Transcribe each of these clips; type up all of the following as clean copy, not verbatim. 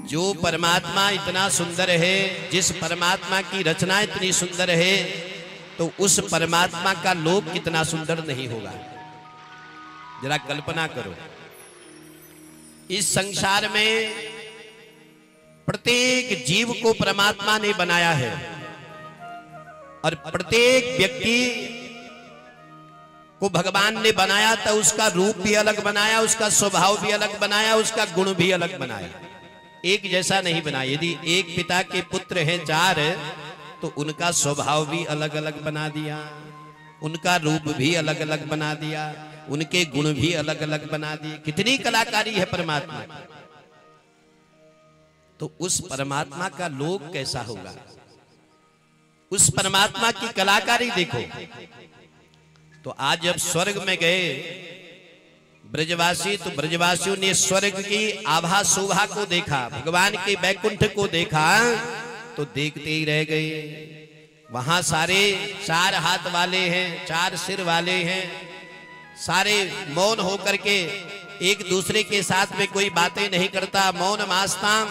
जो परमात्मा इतना सुंदर है, जिस परमात्मा की रचना इतनी सुंदर है, तो उस परमात्मा का लोक कितना सुंदर नहीं होगा। जरा कल्पना करो, इस संसार में प्रत्येक जीव को परमात्मा ने बनाया है और प्रत्येक व्यक्ति को भगवान ने बनाया तो उसका रूप भी अलग बनाया, उसका स्वभाव भी अलग बनाया, उसका गुण भी अलग बनाया, एक जैसा नहीं बनाया। यदि एक पिता के पुत्र हैं 4 तो उनका स्वभाव भी अलग अलग बना दिया, उनका रूप भी अलग अलग बना दिया, उनके गुण भी अलग अलग बना दिए। कितनी कलाकारी है परमात्मा। तो उस परमात्मा का लोक कैसा होगा, उस परमात्मा की कलाकारी देखो। तो आज जब स्वर्ग में गए ब्रजवासी, तो ब्रजवासियों ने स्वर्ग की आभा शोभा को देखा, भगवान के बैकुंठ को देखा, तो देखते ही रह गए। वहां सारे 4 हाथ वाले हैं, 4 सिर वाले हैं, सारे मौन होकर के एक दूसरे के साथ में कोई बातें नहीं करता, मौन मास्ताम।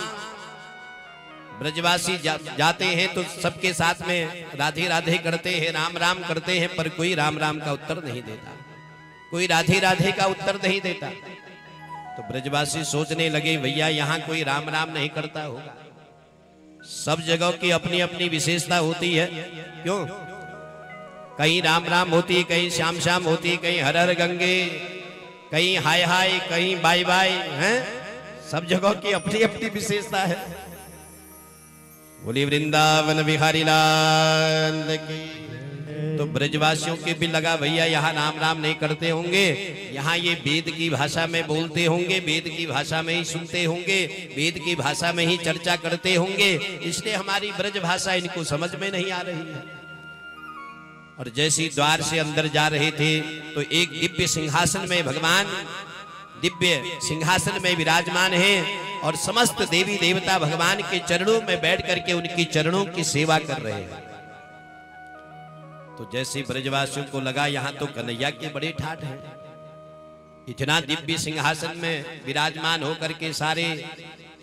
ब्रजवासी जाते हैं तो सबके साथ में राधे राधे करते हैं, राम राम करते हैं, पर कोई राम राम का उत्तर नहीं देता, कोई राधे राधे का उत्तर नहीं देता। तो ब्रजवासी सोचने लगे भैया यहाँ कोई राम राम नहीं करता होगा। सब जगह की अपनी अपनी विशेषता होती है, क्यों? कहीं राम राम होती है, कहीं श्याम श्याम होती है, कहीं हर हर गंगे, कहीं हाय हाय, कहीं बाय बाय, हैं? सब जगह की अपनी अपनी विशेषता है। बोली वृंदावन बिहारी लाल की। तो ब्रजवासियों के भी लगा भैया यहाँ राम राम नहीं करते होंगे, यहाँ ये वेद की भाषा में बोलते होंगे, वेद की भाषा में ही सुनते होंगे, वेद की भाषा में ही चर्चा करते होंगे, इसलिए हमारी ब्रज भाषा इनको समझ में नहीं आ रही है। और जैसे द्वार से अंदर जा रहे थे तो एक दिव्य सिंहासन में भगवान दिव्य सिंहासन में विराजमान हैं और समस्त देवी देवता भगवान के चरणों में बैठ करके उनकी चरणों की सेवा कर रहे हैं। तो जैसे ब्रजवासियों को लगा यहाँ तो कन्हैया के बड़े ठाठ हैं, इतना दिव्य सिंहासन में विराजमान होकर के सारे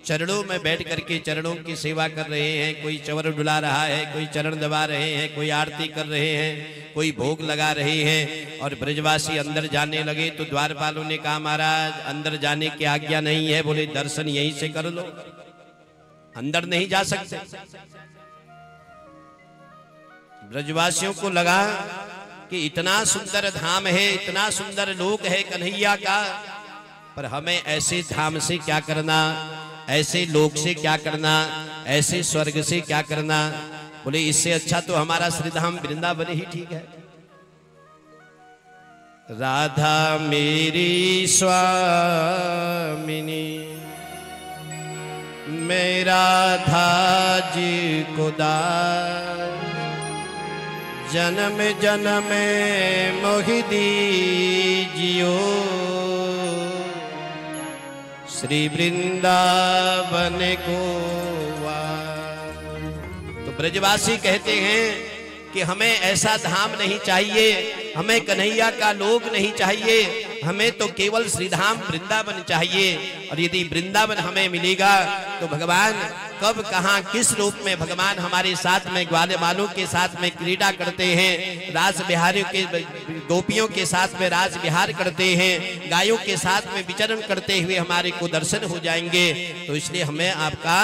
चरणों में बैठ करके चरणों की सेवा कर रहे हैं। कोई चवर डुला रहा है, कोई चरण दबा रहे हैं, कोई आरती कर रहे हैं, कोई भोग लगा रहे हैं। और ब्रजवासी अंदर जाने लगे तो द्वारपालों ने कहा महाराज अंदर जाने की आज्ञा नहीं है, बोले दर्शन यहीं से कर लो, अंदर नहीं जा सकते। ब्रजवासियों को लगा कि इतना सुंदर धाम है, इतना सुंदर लोक है कन्हैया का, पर हमें ऐसे धाम से क्या करना, ऐसे लोक से क्या करना, ऐसे स्वर्ग से क्या करना। बोले इससे अच्छा तो हमारा श्रीधाम वृंदावन ही ठीक है। राधा मेरी स्वामिनी, मैं राधा जी को दास, जन्म जन्म मोहि दीजियो, श्री वृंदावन को वास। तो ब्रजवासी कहते हैं कि हमें ऐसा धाम नहीं चाहिए, हमें कन्हैया का लोक नहीं चाहिए, हमें तो केवल श्रीधाम वृंदावन चाहिए। और यदि वृंदावन हमें मिलेगा तो भगवान कब कहां किस रूप में भगवान हमारे साथ में ग्वाले वालों के साथ में क्रीड़ा करते हैं, रास बिहारियों के गोपियों के साथ में रास विहार करते हैं, गायों के साथ में विचरण करते हुए हमारे को दर्शन हो जाएंगे। तो इसलिए हमें आपका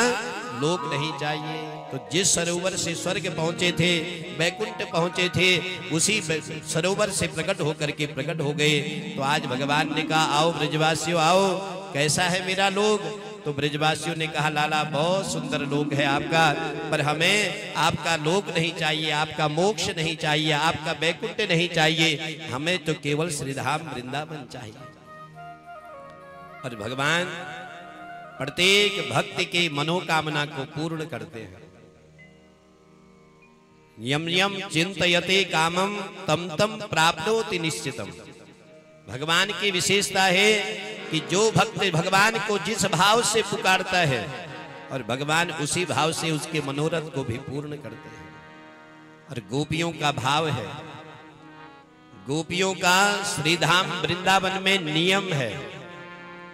लोक नहीं चाहिए। तो जिस सरोवर से स्वर्ग पहुंचे थे, बैकुंठ पहुंचे थे, उसी सरोवर से प्रकट होकर के प्रकट हो गए। तो आज भगवान ने कहा आओ ब्रजवासियों आओ, कैसा है मेरा लोक। तो ब्रजवासियों ने कहा लाला बहुत सुंदर लोक है आपका, पर हमें आपका लोक नहीं चाहिए, आपका मोक्ष नहीं चाहिए, आपका बैकुंठ नहीं चाहिए, हमें तो केवल श्रीधाम वृंदावन चाहिए। और भगवान प्रत्येक भक्त के मनोकामना को पूर्ण करते हैं। यम यम चिंतयते कामम तम तम प्राप्नोति निश्चितम। भगवान की विशेषता है कि जो भक्त भगवान को जिस भाव से पुकारता है और भगवान उसी भाव से उसके मनोरथ को भी पूर्ण करते हैं। और गोपियों का भाव है, गोपियों का श्रीधाम वृंदावन में नियम है।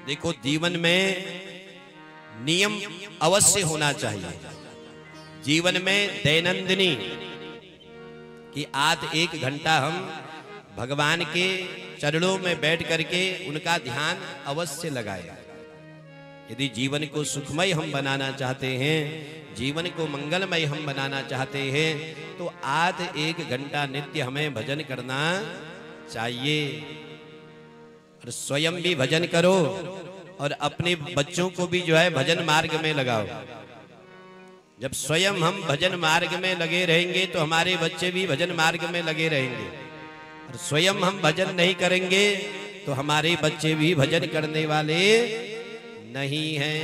देखो जीवन में नियम अवश्य होना चाहिए जीवन में। दैनंदिनी कि आज 1 घंटा हम भगवान के चरणों में बैठ करके उनका ध्यान अवश्य लगाएं। यदि जीवन को सुखमय हम बनाना चाहते हैं, जीवन को मंगलमय हम बनाना चाहते हैं, तो आज 1 घंटा नित्य हमें भजन करना चाहिए। और स्वयं भी भजन करो और अपने बच्चों को भी जो है भजन मार्ग में लगाओ। जब स्वयं हम भजन मार्ग में लगे रहेंगे तो हमारे बच्चे भी भजन मार्ग में लगे रहेंगे। और स्वयं हम भजन नहीं करेंगे तो हमारे बच्चे भी भजन करने वाले नहीं हैं।